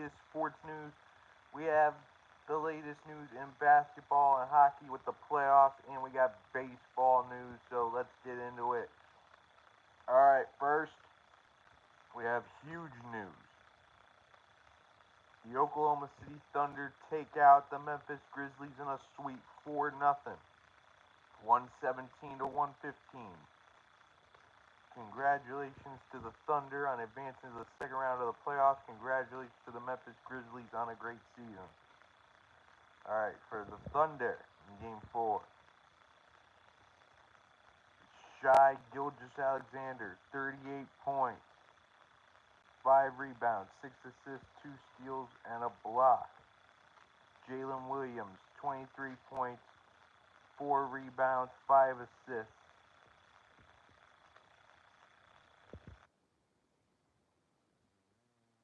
latest sports news. We have the latest news in basketball and hockey with the playoffs, and we got baseball news. So let's get into it. All right, first we have huge news. The Oklahoma City Thunder take out the Memphis Grizzlies in a sweep 4-0, 117 to 115. Congratulations to the Thunder on advancing to the second round of the playoffs. Congratulations to the Memphis Grizzlies on a great season. Alright, for the Thunder in Game 4. Shai Gilgeous-Alexander, 38 points, 5 rebounds, 6 assists, 2 steals, and a block. Jalen Williams, 23 points, 4 rebounds, 5 assists.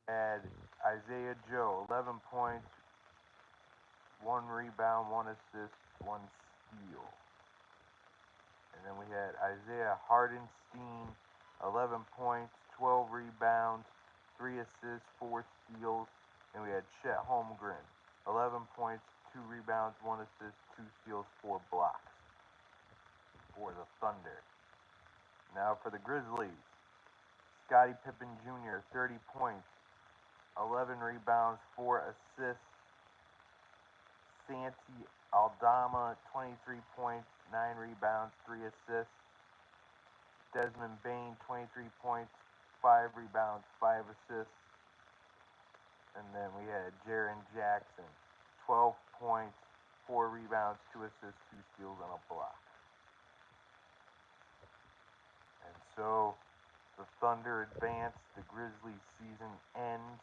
Had Isaiah Joe, 11 points, 1 rebound, 1 assist, 1 steal. And then we had Isaiah Hardenstein, 11 points, 12 rebounds, 3 assists, 4 steals. And we had Chet Holmgren, 11 points, 2 rebounds, 1 assist, 2 steals, 4 blocks for the Thunder. Now for the Grizzlies, Scottie Pippen Jr., 30 points, 11 rebounds, 4 assists. Santi Aldama, 23 points, 9 rebounds, 3 assists. Desmond Bane, 23 points, 5 rebounds, 5 assists. And then we had Jaren Jackson, 12 points, 4 rebounds, 2 assists, 2 steals, and a block. And so the Thunder advance, the Grizzlies season ends.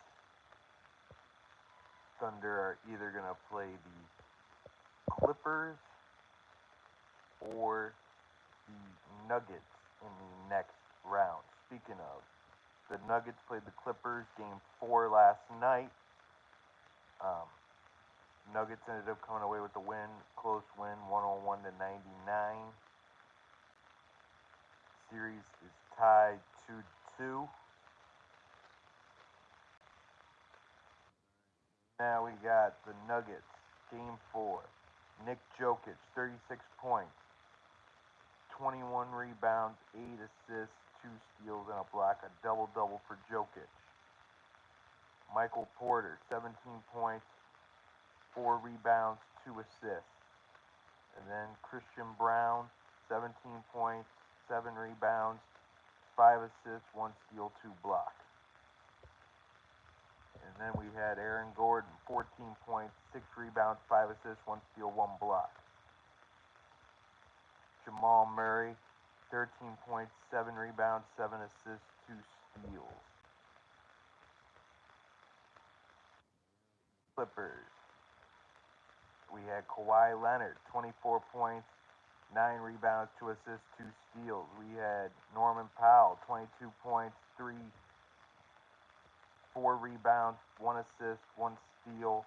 Thunder are either going to play the Clippers or the Nuggets in the next round. Speaking of, the Nuggets played the Clippers Game 4 last night. Nuggets ended up coming away with the win, close win, 101 to 99. Series is tied 2-2. Now we got the Nuggets, Game 4. Nick Jokic, 36 points, 21 rebounds, 8 assists, 2 steals, and a block. A double-double for Jokic. Michael Porter, 17 points, 4 rebounds, 2 assists. And then Christian Brown, 17 points, 7 rebounds, 5 assists, 1 steal, 2 blocks. And then we had Aaron Gordon, 14 points, 6 rebounds, 5 assists, 1 steal, 1 block. Jamal Murray, 13 points, 7 rebounds, 7 assists, 2 steals. Clippers. We had Kawhi Leonard, 24 points, 9 rebounds, 2 assists, 2 steals. We had Norman Powell, 22 points, 4 rebounds, 1 assist, 1 steal.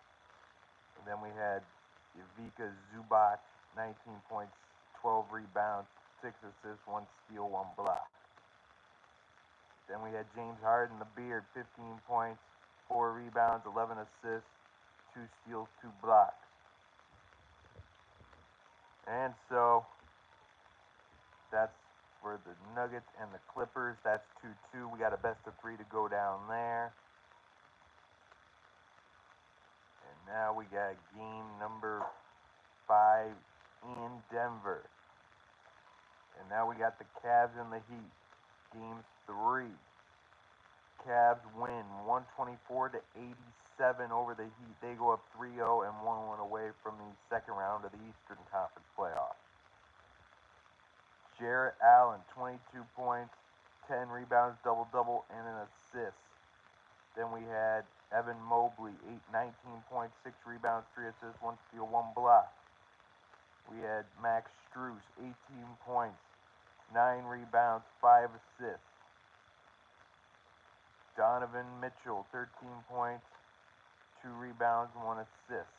And then we had Ivica Zubac, 19 points, 12 rebounds, 6 assists, 1 steal, 1 block. Then we had James Harden, the Beard, 15 points, 4 rebounds, 11 assists, 2 steals, 2 blocks. And so that's for the Nuggets and the Clippers. That's 2-2. We got a best of 3 to go down there. And now we got game number 5 in Denver. And now we got the Cavs and the Heat. Game 3. Cavs win 124 to 87 over the Heat. They go up 3-0 and 1-1 away from the second round of the Eastern Conference playoffs. Jarrett Allen, 22 points, 10 rebounds, double-double, and an assist. Then we had Evan Mobley, 19 points, 6 rebounds, 3 assists, 1 steal, 1 block. We had Max Strus, 18 points, 9 rebounds, 5 assists. Donovan Mitchell, 13 points, 2 rebounds, 1 assist.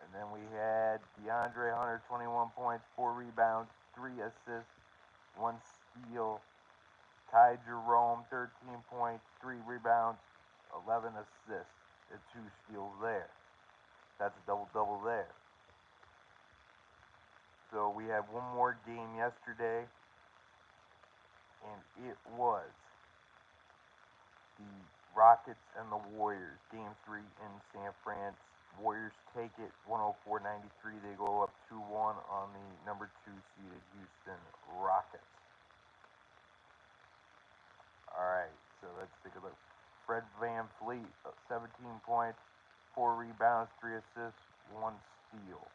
And then we had DeAndre Hunter, 21 points, 4 rebounds, 3 assists, 1 steal. Ty Jerome, 13 points, 3 rebounds, 11 assists, and 2 steals there. That's a double-double there. So we had one more game yesterday, and it was the Rockets and the Warriors. Game 3 in San Fran. Warriors take it 104-93. They go up 2-1 on the number 2 seeded Houston Rockets. Alright, so let's take a look. Fred VanVleet, 17 points, 4 rebounds, 3 assists, 1 steal.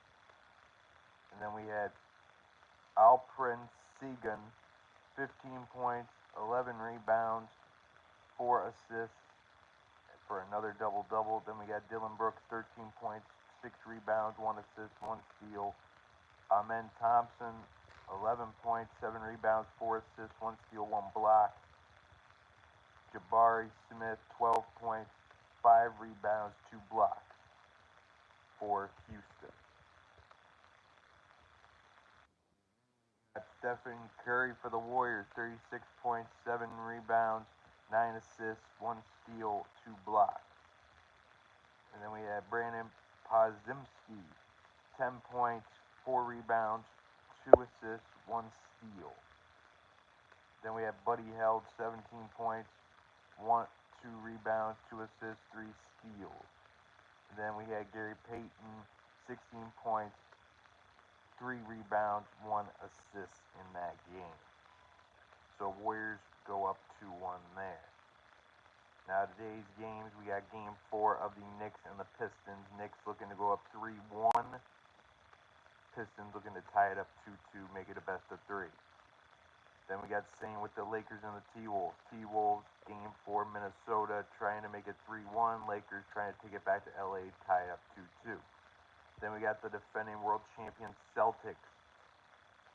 And then we had Alperen Sengun, 15 points, 11 rebounds, 4 assists for another double-double. Then we got Dillon Brooks, 13 points, 6 rebounds, 1 assist, 1 steal. Amen Thompson, 11 points, 7 rebounds, 4 assists, 1 steal, 1 block. Jabari Smith, 12 points, 5 rebounds, 2 blocks for Houston. Stephen Curry for the Warriors, 36 points, 7 rebounds, 9 assists, 1 steal, 2 blocks. And then we had Brandon Podziemski, 10 points, 4 rebounds, 2 assists, 1 steal. Then we had Buddy Hield, 17 points, 2 rebounds, 2 assists, 3 steals. And then we had Gary Payton, 16 points, 3 rebounds, 1 assist in that game. So Warriors go up 2-1 there. Now today's games, we got game 4 of the Knicks and the Pistons. Knicks looking to go up 3-1. Pistons looking to tie it up 2-2, make it a best of 3. Then we got the same with the Lakers and the T-Wolves. T-Wolves, game 4, Minnesota, trying to make it 3-1. Lakers trying to take it back to LA, tie up 2-2. Then we got the defending world champion Celtics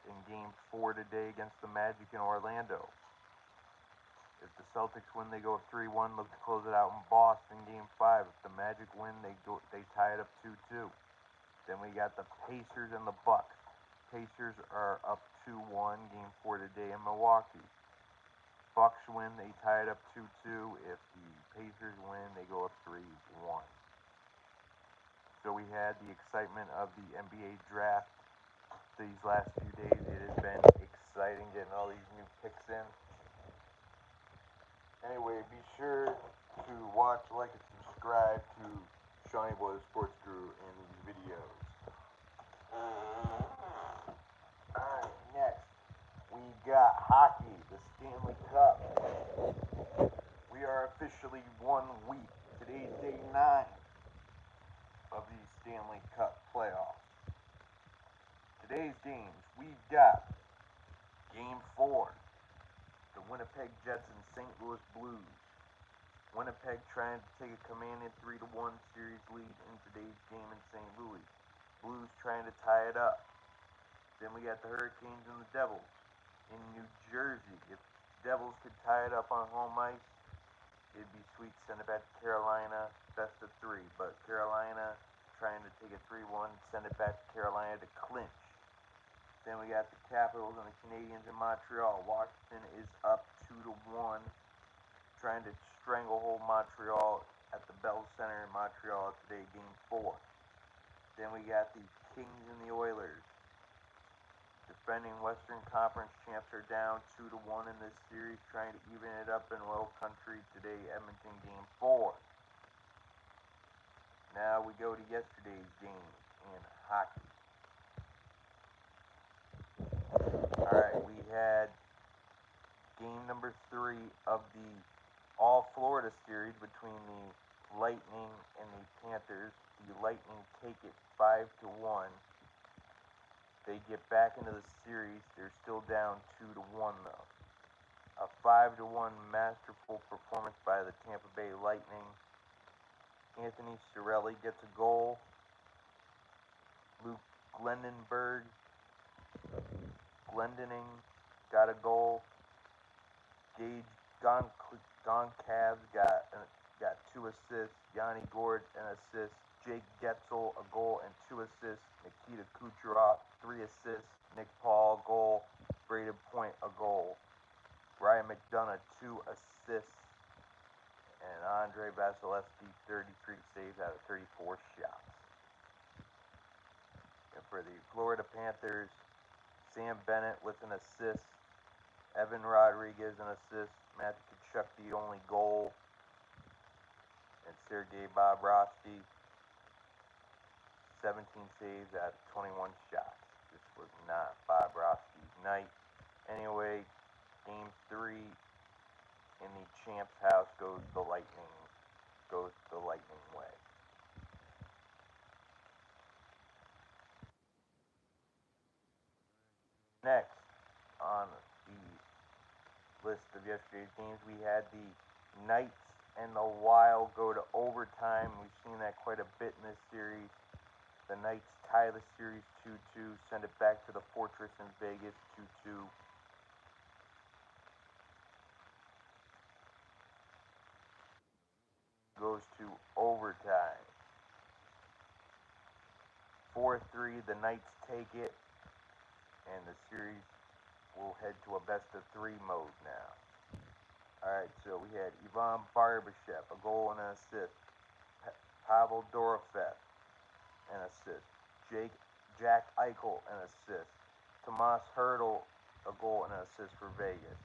in game 4 today against the Magic in Orlando. If the Celtics win, they go up 3-1, look to close it out in Boston, game 5. If the Magic win, they tie it up 2-2. Then we got the Pacers and the Bucks. Pacers are up 2-1, game 4 today in Milwaukee. Bucks win, they tie it up 2-2. If the Pacers win, they go up 3-1. So we had the excitement of the NBA draft these last few days. It has been exciting getting all these new picks in. Anyway, be sure to watch, like, and subscribe to Shawnee Boy the Sports Guru in these videos. Alright, next we got hockey, the Stanley Cup. We are officially 1 week. Today's day 9 of the Stanley Cup playoffs. Today's games, we got game 4. The Winnipeg Jets and St. Louis Blues. Winnipeg trying to take a commanding 3-1 series lead in today's game in St. Louis. Blues trying to tie it up. Then we got the Hurricanes and the Devils in New Jersey. If Devils could tie it up on home ice, it'd be sweet. Send it back to Carolina, best of 3. But Carolina trying to take a 3-1, send it back to Carolina to clinch. Then we got the Capitals and the Canadiens in Montreal. Washington is up 2-1, trying to stranglehold Montreal at the Bell Center in Montreal today, game 4. Then we got the Kings and the Oilers. Defending Western Conference champs are down 2-1 in this series, trying to even it up in Oil Country today, Edmonton, game 4. Now we go to yesterday's game in hockey. Alright, we had game number 3 of the All-Florida series between the Lightning and the Panthers. The Lightning take it 5-1. They get back into the series. They're still down 2-1 though. A 5-1 masterful performance by the Tampa Bay Lightning. Anthony Cirelli gets a goal. Luke Glendening got a goal. Gage Goncalves got 2 assists. Yanni Gourde an assist. Jake Getzel a goal and 2 assists. Nikita Kucherov 3 assists. Nick Paul a goal. Braden Point a goal. Ryan McDonough 2 assists. and Andre Vasilevsky 33 saves out of 34 shots. And for the Florida Panthers, Sam Bennett with an assist, Evan Rodriguez an assist, Matthew Tkachuk the only goal, and Sergei Bobrovsky 17 saves out of 21 shots. This was not Bobrovsky's night. Anyway, Game 3 in the Champs House goes the Lightning way. Next on the list of yesterday's games, we had the Knights and the Wild go to overtime. We've seen that quite a bit in this series. The Knights tie the series 2-2, send it back to the Fortress in Vegas 2-2. Goes to overtime. 4-3, the Knights take it, and the series will head to a best-of-3 mode now. Alright, so we had Ivan Barbashev, a goal and an assist. Pavel Dorofeyev, an assist. Jack Eichel, an assist. Tomas Hertl, a goal and an assist for Vegas.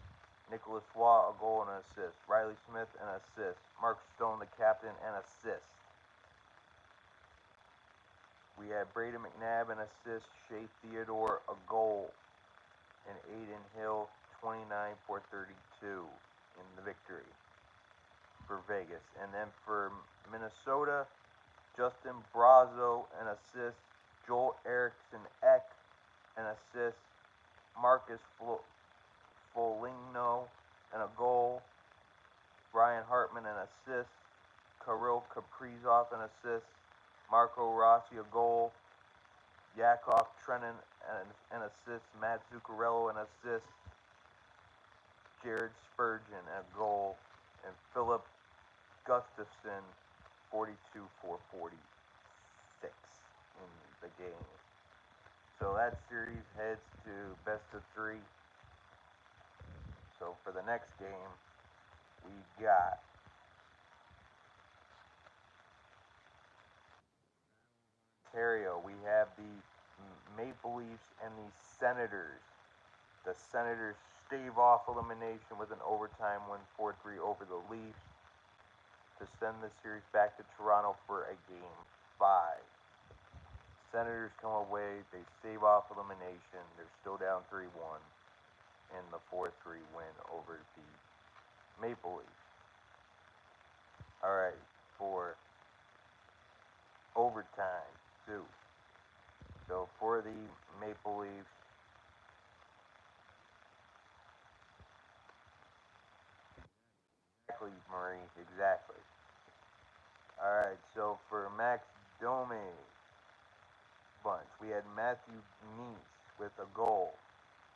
Nicholas Waugh, a goal and an assist. Riley Smith, an assist. Mark Stone, the captain, an assist. We had Braden McNabb, an assist. Shea Theodore, a goal. And Aiden Hill, 29 for 32 in the victory for Vegas. And then for Minnesota, Justin Brazeau, an assist. Joel Eriksson Ek, an assist. Marcus Foligno, and a goal. Ryan Hartman, an assist. Kirill Kaprizov, an assist. Marco Rossi, a goal. Yakov Trenin, an assist. Matt Zuccarello, an assist. Jared Spurgeon, a goal. And Philip Gustafson, 42 for 46 in the game. So that series heads to best-of-3. So for the next game, we got Ontario. We have the Maple Leafs and the Senators. The Senators stave off elimination with an overtime win 4-3 over the Leafs to send the series back to Toronto for a Game 5. Senators come away, they stave off elimination, they're still down 3-1 in the 4-3 win over the Maple Leafs. Alright, for overtime, too. So for the Maple Leafs, exactly, Marie, exactly. Alright, so for Max Domi bunch, we had Matthew Nice with a goal.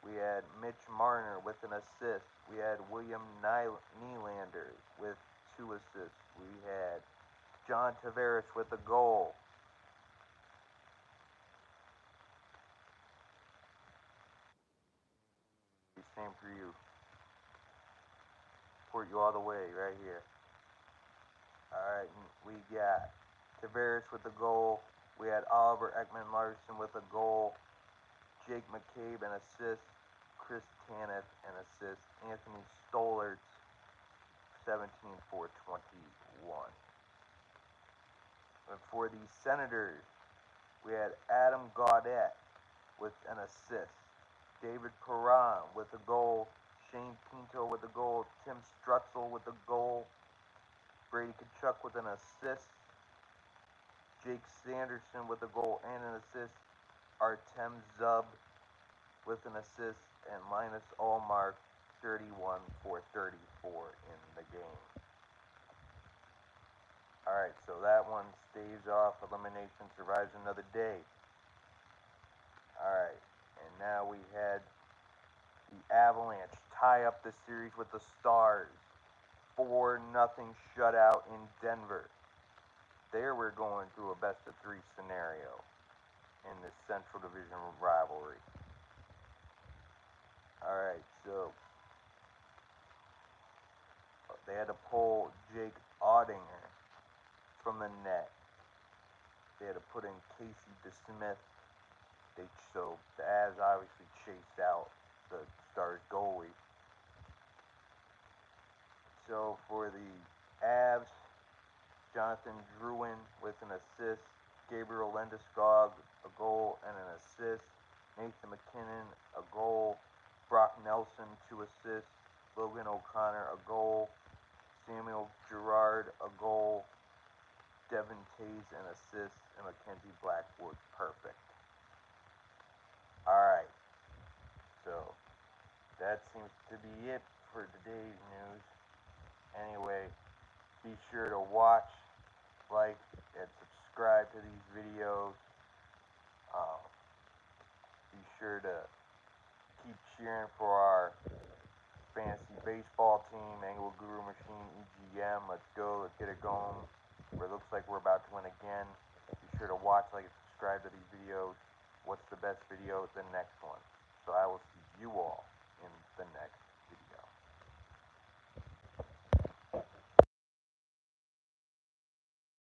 We had Mitch Marner with an assist. We had William Nylander with 2 assists. We had John Tavares with a goal. Same for you. Support you all the way right here. Alright, we got Tavares with a goal. We had Oliver Ekman-Larsson with a goal. Jake McCabe an assist. Chris Tanev an assist. Anthony Stolarz 17 for 21. And for the Senators, we had Adam Gaudette with an assist. David Perron with a goal. Shane Pinto with a goal. Tim Strutzel with a goal. Brady Tkachuk with an assist. Jake Sanderson with a goal and an assist. Artem Zub with an assist. And Linus Ullmark 31 for 34 in the game. Alright, so that one staves off elimination, survives another day. Alright, and now we had the Avalanche tie up the series with the Stars. 4-0 shutout in Denver. There we're going through a best-of-3 scenario in this Central Division rivalry. Alright, so they had to pull Jake Audinger from the net. They had to put in Casey DeSmith. So the Avs obviously chased out the Stars goalie. So for the Avs, Jonathan Drouin with an assist, Gabriel Landeskog a goal and an assist, Nathan MacKinnon a goal, Brock Nelson 2 assists, Logan O'Connor a goal, Samuel Girard a goal, Devin Tays an assist, and Mackenzie Blackwood perfect. Alright, so that seems to be it for today's news. Anyway, be sure to watch, like, and subscribe to these videos. Be sure to keep cheering for our fantasy baseball team, Angle Guru Machine EGM. Let's go, let's get it going. It looks like we're about to win again. Be sure to watch, like, and subscribe to these videos. What's the best video? The next one. So I will